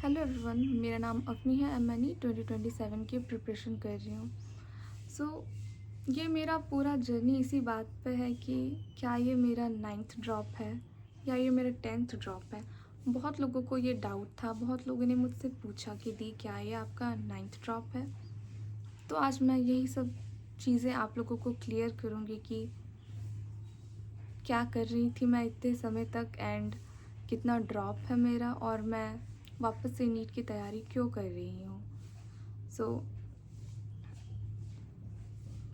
Hello everyone, मेरा नाम अवनी है एंड मैं नीट 2027 की प्रिपरेशन कर रही हूँ। सो ये मेरा पूरा जर्नी इसी बात पे है कि क्या ये मेरा 9th ड्रॉप है या ये मेरा 10th ड्रॉप है। बहुत लोगों को ये डाउट था, बहुत लोगों ने मुझसे पूछा कि दी क्या ये आपका 9th ड्रॉप है। तो आज मैं यही सब चीज़ें आप लोगों को क्लियर करूँगी कि क्या कर रही थी मैं इतने समय तक एंड कितना ड्रॉप है मेरा और मैं वापस से नीट की तैयारी क्यों कर रही हूँ। सो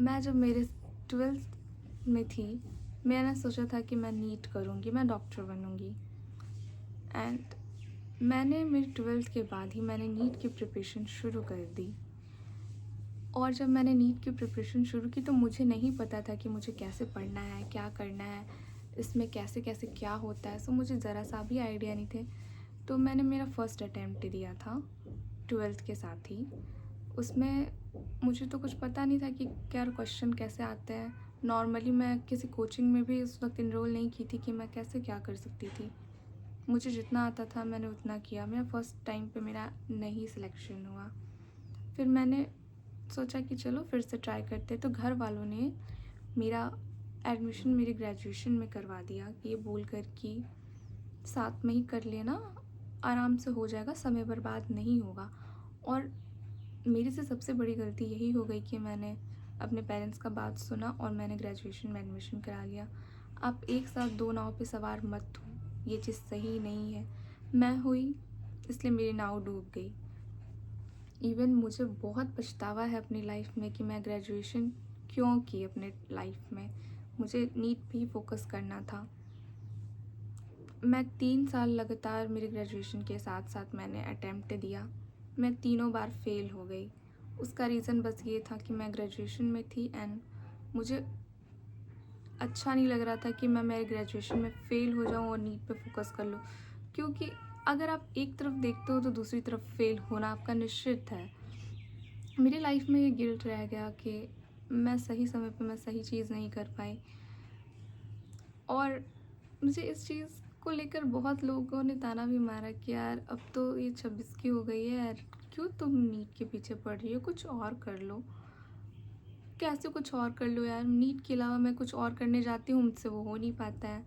मैं जब मेरे 12th में थी, मैंने सोचा था कि मैं नीट करूँगी, मैं डॉक्टर बनूँगी। एंड मैंने मेरी 12th के बाद ही मैंने नीट की प्रिपरेशन शुरू कर दी। और जब मैंने नीट की प्रिपरेशन शुरू की तो मुझे नहीं पता था कि मुझे कैसे पढ़ना है, क्या करना है, इसमें कैसे कैसे क्या होता है। सो मुझे ज़रा सा भी आइडिया नहीं थे। तो मैंने मेरा फर्स्ट अटैम्प्ट दिया था 12th के साथ ही। उसमें मुझे तो कुछ पता नहीं था कि क्या क्वेश्चन कैसे आते हैं। नॉर्मली मैं किसी कोचिंग में भी उस वक्त इनरोल नहीं की थी कि मैं कैसे क्या कर सकती थी। मुझे जितना आता था मैंने उतना किया। मेरा फर्स्ट टाइम पे मेरा नहीं सिलेक्शन हुआ। फिर मैंने सोचा कि चलो फिर से ट्राई करते। तो घर वालों ने मेरा एडमिशन मेरी ग्रेजुएशन में करवा दिया कि ये बोल कर कि साथ में ही कर लेना, आराम से हो जाएगा, समय बर्बाद नहीं होगा। और मेरी से सबसे बड़ी गलती यही हो गई कि मैंने अपने पेरेंट्स का बात सुना और मैंने ग्रेजुएशन में एडमिशन करा लिया। आप एक साथ दो नाव पे सवार मत हो, ये चीज़ सही नहीं है। मैं हुई इसलिए मेरी नाव डूब गई। इवन मुझे बहुत पछतावा है अपनी लाइफ में कि मैं ग्रेजुएशन क्यों की अपने लाइफ में। मुझे नीट पे ही फोकस करना था। मैं 3 साल लगातार मेरे ग्रेजुएशन के साथ साथ मैंने अटैम्प्ट दिया। मैं तीनों बार फेल हो गई। उसका रीज़न बस ये था कि मैं ग्रेजुएशन में थी एंड मुझे अच्छा नहीं लग रहा था कि मैं मेरे ग्रेजुएशन में फ़ेल हो जाऊँ और नीट पे फोकस कर लूँ। क्योंकि अगर आप एक तरफ देखते हो तो दूसरी तरफ फ़ेल होना आपका निश्चित है। मेरी लाइफ में ये गिल्ट रह गया कि मैं सही समय पे मैं सही चीज़ नहीं कर पाई। और मुझे इस चीज़ को लेकर बहुत लोगों ने ताना भी मारा कि यार अब तो ये 26 की हो गई है यार, क्यों तुम नीट के पीछे पड़ रही हो, कुछ और कर लो। कैसे कुछ और कर लो यार, नीट के अलावा मैं कुछ और करने जाती हूँ, मुझसे वो हो नहीं पाता है।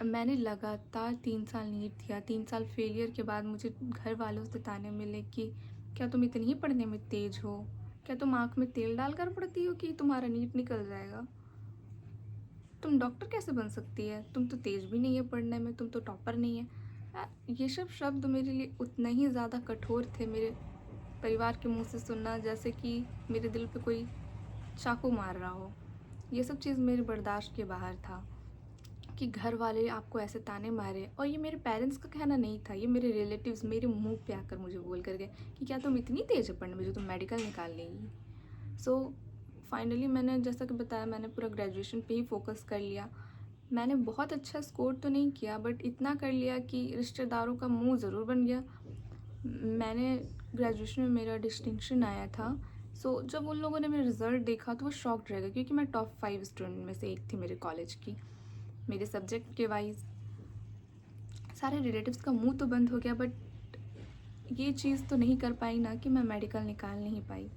मैंने लगातार 3 साल नीट दिया। 3 साल फेलियर के बाद मुझे घर वालों से ताने मिले कि क्या तुम इतनी ही पढ़ने में तेज हो, क्या तुम आँख में तेल डालकर पढ़ती हो कि तुम्हारा नीट निकल जाएगा, तुम डॉक्टर कैसे बन सकती है, तुम तो तेज भी नहीं है पढ़ने में, तुम तो टॉपर नहीं है। ये सब शब्द मेरे लिए उतने ही ज़्यादा कठोर थे मेरे परिवार के मुंह से सुनना, जैसे कि मेरे दिल पे कोई चाकू मार रहा हो। ये सब चीज़ मेरे बर्दाश्त के बाहर था कि घर वाले आपको ऐसे ताने मारे। और ये मेरे पेरेंट्स का कहना नहीं था, ये मेरे रिलेटिव्स मेरे मुंह पे आकर मुझे बोल कर गए कि क्या तुम इतनी तेज़ है पढ़ने में जो तुम मेडिकल निकाल लेंगी। सो फाइनली मैंने जैसा कि बताया, मैंने पूरा ग्रेजुएशन पे ही फोकस कर लिया। मैंने बहुत अच्छा स्कोर तो नहीं किया बट इतना कर लिया कि रिश्तेदारों का मुंह ज़रूर बन गया। मैंने ग्रेजुएशन में मेरा डिस्टिंक्शन आया था। सो जब उन लोगों ने मेरा रिज़ल्ट देखा तो वो शॉक्ड रह गए, क्योंकि मैं टॉप 5 स्टूडेंट में से एक थी मेरे कॉलेज की। मेरे सब्जेक्ट के वाइज सारे रिलेटिव्स का मुंह तो बंद हो गया, बट ये चीज़ तो नहीं कर पाई ना कि मैं मेडिकल निकाल नहीं पाई।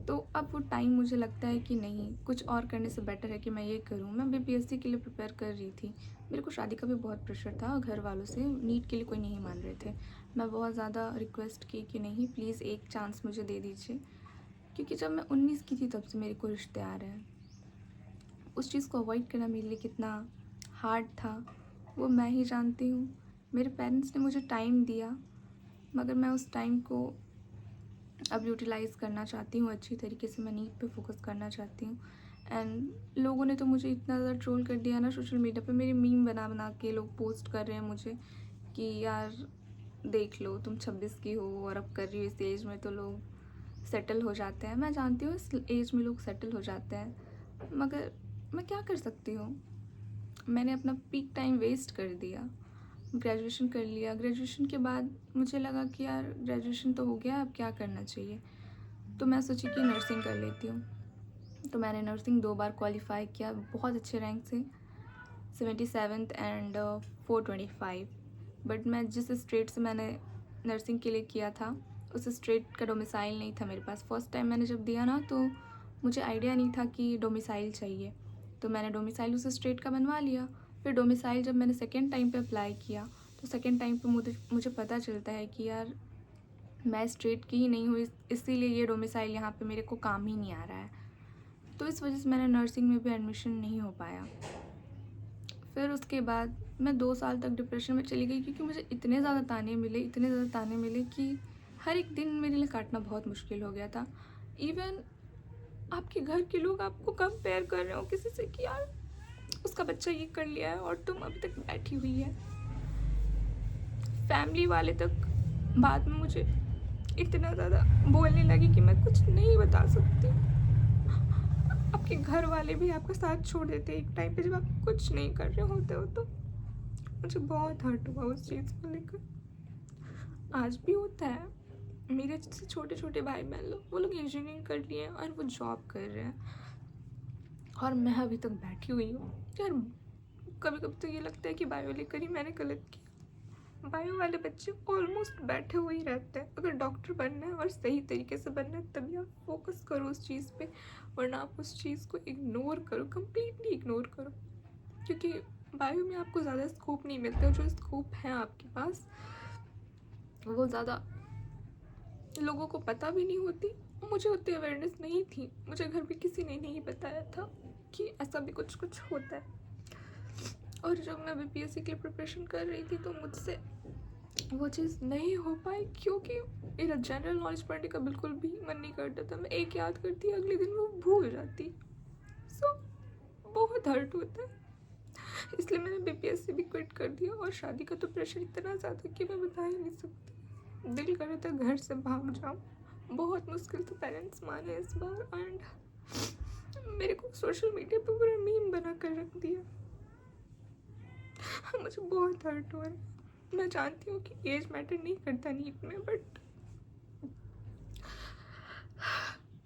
तो अब वो टाइम मुझे लगता है कि नहीं, कुछ और करने से बेटर है कि मैं ये करूँ। मैं बीपीएससी के लिए प्रिपेयर कर रही थी। मेरे को शादी का भी बहुत प्रेशर था घर वालों से, नीट के लिए कोई नहीं मान रहे थे। मैं बहुत ज़्यादा रिक्वेस्ट की कि नहीं प्लीज़ एक चांस मुझे दे दीजिए, क्योंकि जब मैं 19 की थी तब से मेरे को रिश्ते आ रहे हैं। उस चीज़ को अवॉइड करना मेरे लिए कितना हार्ड था वो मैं ही जानती हूँ। मेरे पेरेंट्स ने मुझे टाइम दिया, मगर मैं उस टाइम को अब यूटिलाइज़ करना चाहती हूँ अच्छी तरीके से। मैं नीट पे फोकस करना चाहती हूँ। एंड लोगों ने तो मुझे इतना ज़्यादा ट्रोल कर दिया ना सोशल मीडिया पे, मेरी मीम बना बना के लोग पोस्ट कर रहे हैं मुझे कि यार देख लो तुम 26 की हो और अब कर रही हो इस एज में, तो लोग सेटल हो जाते हैं। मैं जानती हूँ इस एज में लोग सेटल हो जाते हैं, मगर मैं क्या कर सकती हूँ। मैंने अपना पीक टाइम वेस्ट कर दिया। ग्रेजुएशन कर लिया। ग्रेजुएशन के बाद मुझे लगा कि यार ग्रेजुएशन तो हो गया, अब क्या करना चाहिए। तो मैं सोची कि नर्सिंग कर लेती हूँ। तो मैंने नर्सिंग 2 बार क्वालिफाई किया बहुत अच्छे रैंक से, 77th एंड 425। बट मैं जिस स्टेट से मैंने नर्सिंग के लिए किया था, उस स्टेट का डोमिसाइल नहीं था मेरे पास। फर्स्ट टाइम मैंने जब दिया ना तो मुझे आइडिया नहीं था कि डोमिसाइल चाहिए, तो मैंने डोमिसाइल उस स्टेट का बनवा लिया। फिर डोमिसाइल जब मैंने सेकेंड टाइम पे अप्लाई किया तो सेकेंड टाइम पे मुझे पता चलता है कि यार मैं स्टेट की ही नहीं हूँ, इसीलिए ये डोमिसाइल यहाँ पे मेरे को काम ही नहीं आ रहा है। तो इस वजह से मैंने नर्सिंग में भी एडमिशन नहीं हो पाया। फिर उसके बाद मैं 2 साल तक डिप्रेशन में चली गई, क्योंकि मुझे इतने ज़्यादा ताने मिले कि हर एक दिन मेरे लिए काटना बहुत मुश्किल हो गया था। इवन आपके घर के लोग आपको कंपेयर कर रहे हो किसी से कि यार उसका बच्चा ये कर लिया है और तुम अभी तक बैठी हुई है। फैमिली वाले तक बाद में मुझे इतना ज़्यादा बोलने लगी कि मैं कुछ नहीं बता सकती। आपके घर वाले भी आपका साथ छोड़ देते एक टाइम पे जब आप कुछ नहीं कर रहे होते हो। तो मुझे बहुत हर्ट हुआ उस चीज़ को लेकर। आज भी होता है, मेरे जैसे छोटे छोटे भाई बहन लोग, वो लोग इंजीनियरिंग कर लिए हैं और वो जॉब कर रहे हैं और मैं अभी तक बैठी हुई हूँ। यार कभी कभी तो ये लगता है कि बायो लेकर ही मैंने गलत किया। बायो वाले बच्चे ऑलमोस्ट बैठे हुए ही रहते हैं। अगर डॉक्टर बनना है और सही तरीके से बनना है तभी आप फोकस करो उस चीज़ पे, वरना आप उस चीज़ को इग्नोर करो, कम्प्लीटली इग्नोर करो। क्योंकि बायो में आपको ज़्यादा स्कोप नहीं मिलता, जो स्कोप है आपके पास वो ज़्यादा लोगों को पता भी नहीं होती। मुझे उतनी अवेयरनेस नहीं थी, मुझे घर पे किसी ने नहीं बताया था कि ऐसा भी कुछ होता है। और जब मैं बीपीएससी के लिए प्रिपरेशन कर रही थी तो मुझसे वो चीज़ नहीं हो पाई, क्योंकि मेरा जनरल नॉलेज पढ़ने का बिल्कुल भी मन नहीं करता था। मैं एक याद करती, अगले दिन वो भूल जाती। सो बहुत हर्ट होता है, इसलिए मैंने बीपीएससी भी क्विट कर दिया। और शादी का तो प्रेशर इतना ज़्यादा कि मैं बता ही नहीं सकती। दिल कर रहा था घर से भाग जाऊँ, बहुत मुश्किल से पेरेंट्स माने इस बार। एंड मेरे को सोशल मीडिया पे पूरा मीम बना कर रख दिया। मुझे बहुत हर्ट हुआ है। मैं जानती हूँ कि एज मैटर नहीं करता नीट में, बट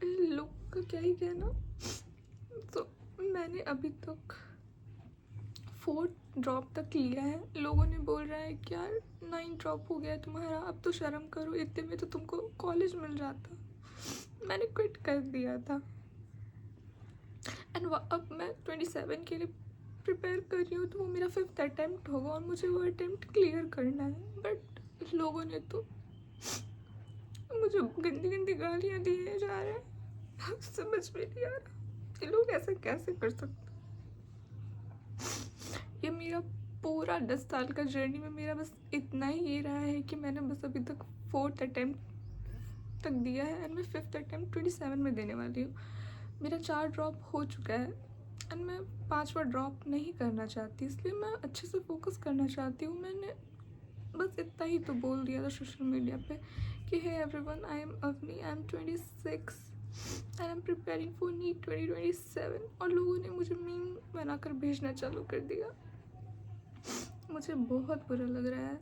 लोग का क्या ही कहना। तो मैंने अभी तक 4th ड्रॉप तक लिया है। लोगों ने बोल रहा है कि यार 9 ड्रॉप हो गया तुम्हारा, अब तो शर्म करो, इतने में तो तुमको कॉलेज मिल जाता। मैंने क्विट कर दिया था एंड अब मैं 27 के लिए प्रिपेयर कर रही हूँ। तो वो मेरा 5th अटेम्प्ट होगा और मुझे वो अटेम्प्ट क्लियर करना है। बट लोगों ने तो मुझे गंदी गंदी गालियाँ दिए जा रहे हैं। समझ में नहीं आ रहा कि लोग ऐसा कैसे कर सकते। ये मेरा पूरा 10 साल का जर्नी में मेरा बस इतना ही ये रहा है कि मैंने बस अभी तक 4th अटेम्प्ट तक दिया है एंड मैं 5th अटेम्प्ट 27 में देने वाली हूँ। मेरा 4 ड्रॉप हो चुका है एंड मैं 5वां ड्रॉप नहीं करना चाहती, इसलिए मैं अच्छे से फोकस करना चाहती हूँ। मैंने बस इतना ही तो बोल दिया था सोशल मीडिया पे कि hey everyone, I am Avni, I am 26 and I am preparing for NEET 2027। और लोगों ने मुझे मीम बनाकर भेजना चालू कर दिया। मुझे बहुत बुरा लग रहा है।